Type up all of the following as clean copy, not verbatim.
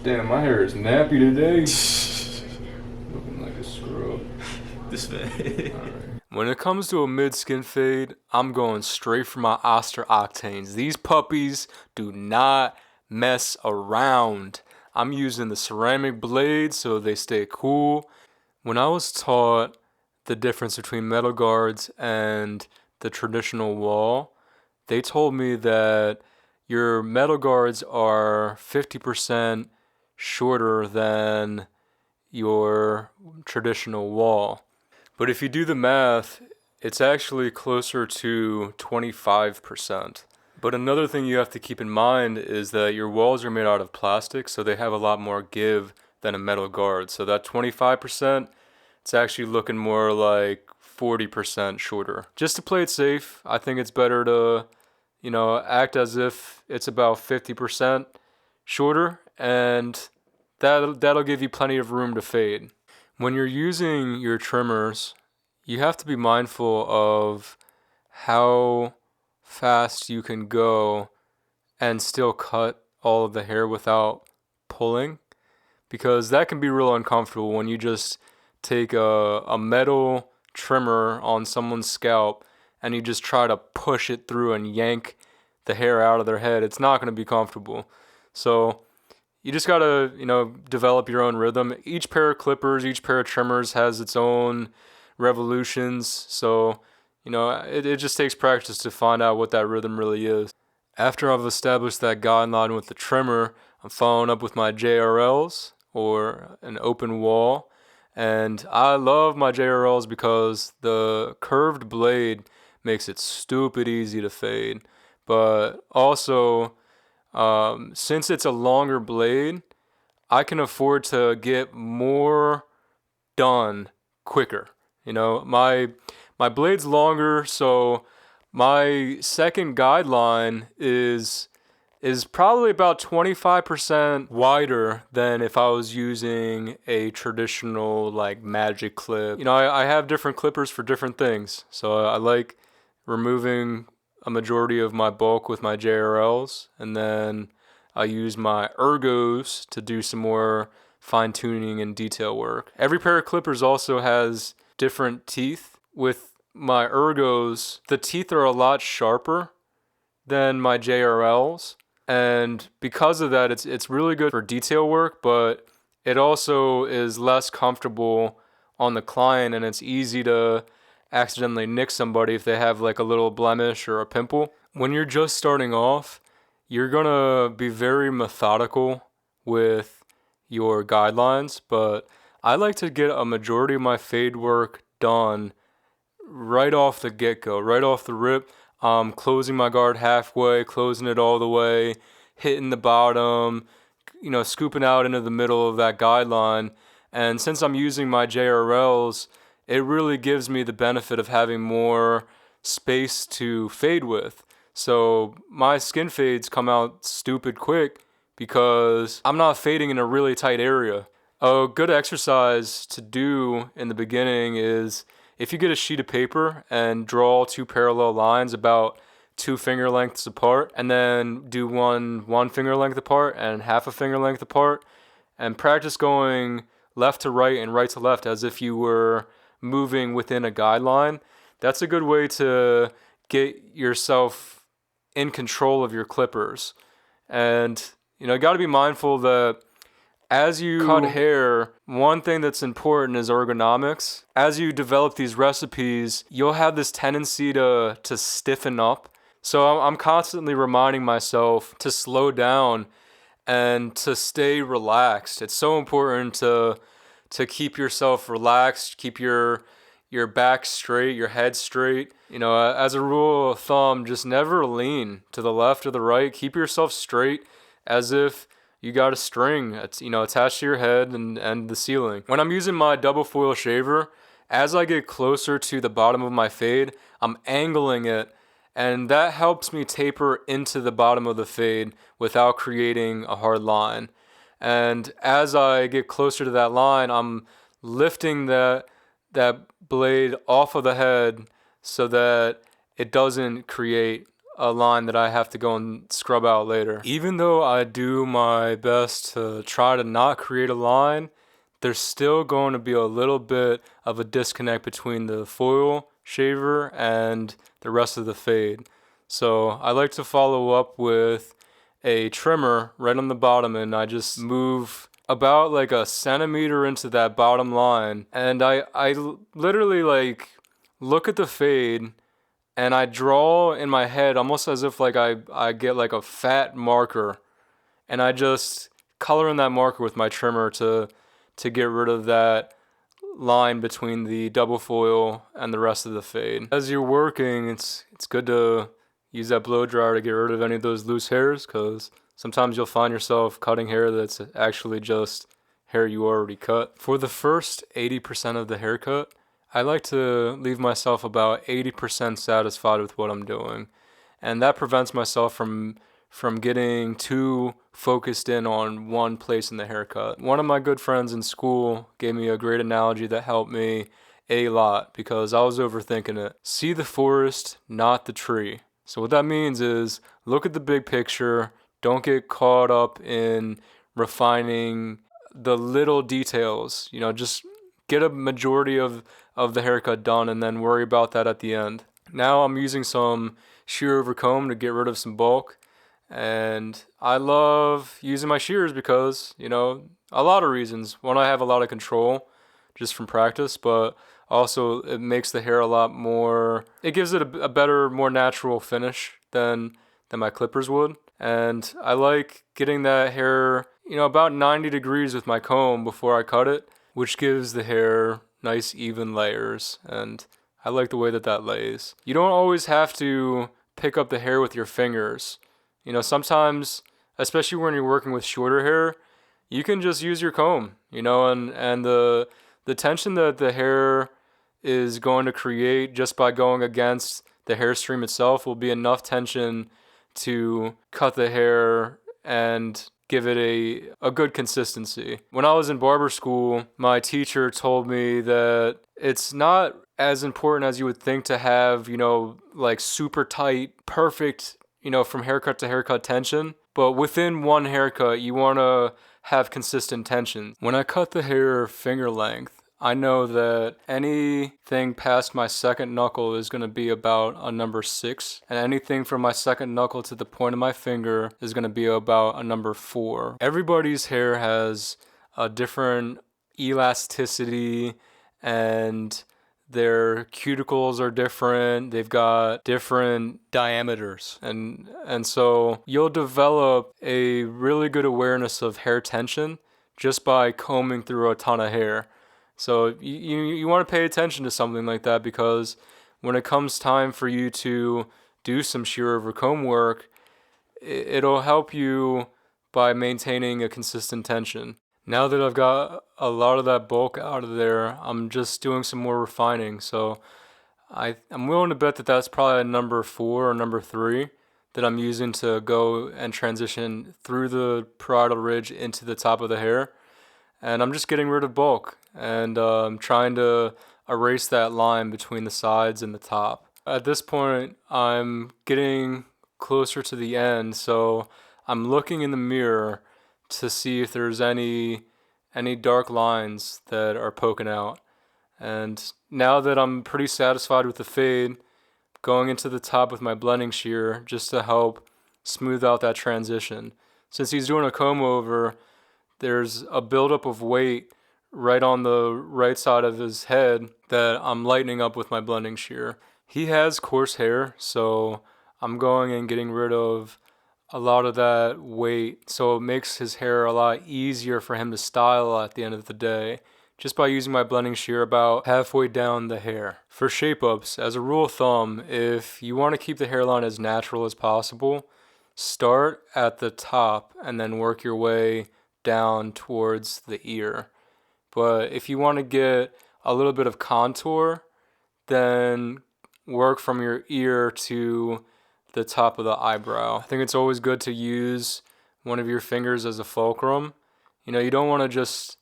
Damn, my hair is nappy today. Looking like a scrub. This man. Alright. When it comes to a mid-skin fade, I'm going straight for my Oster Octanes. These puppies do not mess around. I'm using the ceramic blades so they stay cool. When I was taught the difference between metal guards and the traditional wall, they told me that your metal guards are 50% shorter than your traditional wall. But if you do the math, it's actually closer to 25%. But another thing you have to keep in mind is that your walls are made out of plastic, so they have a lot more give than a metal guard. So that 25%, it's actually looking more like 40% shorter. Just to play it safe, I think it's better to, act as if it's about 50% shorter, and that'll give you plenty of room to fade. When you're using your trimmers, you have to be mindful of how fast you can go and still cut all of the hair without pulling, because that can be real uncomfortable when you just take a metal trimmer on someone's scalp and you just try to push it through and yank the hair out of their head. It's not going to be comfortable. So you just gotta, develop your own rhythm. Each pair of clippers, each pair of trimmers has its own revolutions. So, it just takes practice to find out what that rhythm really is. After I've established that guideline with the trimmer, I'm following up with my JRLs, or an open wall. And I love my JRLs because the curved blade makes it stupid easy to fade. But also, since it's a longer blade, I can afford to get more done quicker. My blade's longer, so my second guideline is probably about 25% wider than if I was using a traditional like magic clip. I have different clippers for different things, so I like removing a majority of my bulk with my JRLs, and then I use my ergos to do some more fine tuning and detail work. Every pair of clippers also has different teeth. With my ergos, the teeth are a lot sharper than my JRLs, and because of that, it's really good for detail work, but it also is less comfortable on the client, and it's easy to accidentally nick somebody if they have like a little blemish or a pimple. When you're just starting off, you're gonna be very methodical with your guidelines, but I like to get a majority of my fade work done right off the get-go, right off the rip. Closing my guard halfway, closing it all the way, hitting the bottom, scooping out into the middle of that guideline. And since I'm using my JRLs, it really gives me the benefit of having more space to fade with. So my skin fades come out stupid quick because I'm not fading in a really tight area. A good exercise to do in the beginning is if you get a sheet of paper and draw two parallel lines about 2 finger lengths apart, and then do one finger length apart and half a finger length apart, and practice going left to right and right to left as if you were moving within a guideline. That's a good way to get yourself in control of your clippers. And you got to be mindful that as you cut hair, one thing that's important is ergonomics. As you develop these recipes, you'll have this tendency to stiffen up. So I'm constantly reminding myself to slow down and to stay relaxed. It's so important to keep yourself relaxed, keep your back straight, your head straight. As a rule of thumb, just never lean to the left or the right. Keep yourself straight as if you got a string, attached to your head and the ceiling. When I'm using my double foil shaver, as I get closer to the bottom of my fade, I'm angling it, and that helps me taper into the bottom of the fade without creating a hard line. And as I get closer to that line, I'm lifting that blade off of the head so that it doesn't create a line that I have to go and scrub out later. Even though I do my best to try to not create a line, there's still going to be a little bit of a disconnect between the foil shaver and the rest of the fade. So I like to follow up with a trimmer right on the bottom, and I just move about like a centimeter into that bottom line, and I literally like look at the fade and I draw in my head almost as if like I get like a fat marker, and I just color in that marker with my trimmer to get rid of that line between the double foil and the rest of the fade. As you're working, it's good to use that blow dryer to get rid of any of those loose hairs, because sometimes you'll find yourself cutting hair that's actually just hair you already cut. For the first 80% of the haircut, I like to leave myself about 80% satisfied with what I'm doing, and that prevents myself from getting too focused in on one place in the haircut. One of my good friends in school gave me a great analogy that helped me a lot because I was overthinking it. See the forest, not the tree. So what that means is look at the big picture, don't get caught up in refining the little details. Just get a majority of the haircut done and then worry about that at the end. Now I'm using some shear over comb to get rid of some bulk. And I love using my shears because, a lot of reasons. One, I have a lot of control just from practice, but also it makes the hair a lot more, it gives it a better, more natural finish than my clippers would. And I like getting that hair, about 90 degrees with my comb before I cut it, which gives the hair nice even layers. And I like the way that lays. You don't always have to pick up the hair with your fingers. Sometimes, especially when you're working with shorter hair, you can just use your comb, and the tension that the hair is going to create just by going against the hair stream itself will be enough tension to cut the hair and give it a good consistency. When I was in barber school, my teacher told me that it's not as important as you would think to have, like super tight, perfect, from haircut to haircut tension. But within one haircut, you want to have consistent tension. When I cut the hair finger length, I know that anything past my second knuckle is going to be about a number 6, and anything from my second knuckle to the point of my finger is going to be about a number 4. Everybody's hair has a different elasticity, and their cuticles are different. They've got different diameters. And so you'll develop a really good awareness of hair tension just by combing through a ton of hair. So you want to pay attention to something like that, because when it comes time for you to do some shear over comb work, it'll help you by maintaining a consistent tension. Now that I've got a lot of that bulk out of there, I'm just doing some more refining. So I'm willing to bet that that's probably a number 4 or number 3 that I'm using to go and transition through the parietal ridge into the top of the hair. And I'm just getting rid of bulk, and I'm trying to erase that line between the sides and the top. At this point, I'm getting closer to the end, so I'm looking in the mirror to see if there's any dark lines that are poking out. And now that I'm pretty satisfied with the fade, going into the top with my blending shear just to help smooth out that transition. Since he's doing a comb over, there's a buildup of weight right on the right side of his head that I'm lightening up with my blending shear. He has coarse hair, so I'm going and getting rid of a lot of that weight, so it makes his hair a lot easier for him to style at the end of the day, just by using my blending shear about halfway down the hair. For shape-ups, as a rule of thumb, if you want to keep the hairline as natural as possible, start at the top and then work your way down towards the ear. But if you want to get a little bit of contour, then work from your ear to the top of the eyebrow. I think it's always good to use one of your fingers as a fulcrum. You don't want to just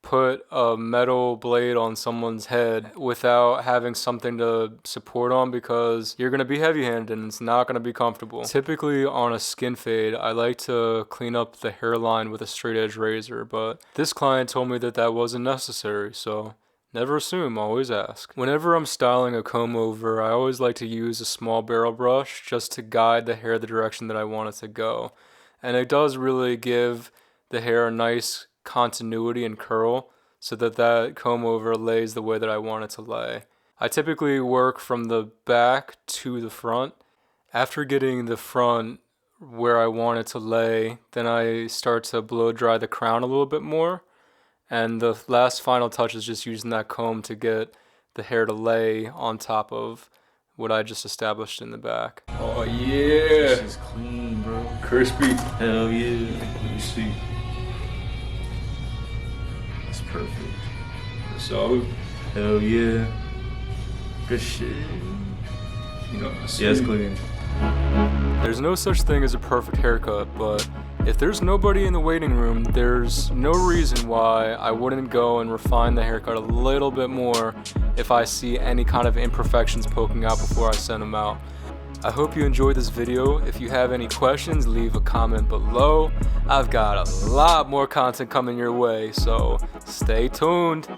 put a metal blade on someone's head without having something to support on, because you're going to be heavy-handed and it's not going to be comfortable. Typically on a skin fade, I like to clean up the hairline with a straight edge razor, but this client told me that that wasn't necessary, so never assume, always ask. Whenever I'm styling a comb over, I always like to use a small barrel brush just to guide the hair the direction that I want it to go. And it does really give the hair a nice continuity and curl so that that comb over lays the way that I want it to lay. I typically work from the back to the front. After getting the front where I want it to lay, then I start to blow dry the crown a little bit more. And the last final touch is just using that comb to get the hair to lay on top of what I just established in the back. Oh yeah! This is clean, bro. Crispy. Hell yeah. Let me see. That's perfect. So, hell yeah. Good shit. You know, yeah, it's clean. There's no such thing as a perfect haircut, but if there's nobody in the waiting room, there's no reason why I wouldn't go and refine the haircut a little bit more if I see any kind of imperfections poking out before I send them out. I hope you enjoyed this video. If you have any questions, leave a comment below. I've got a lot more content coming your way, so stay tuned.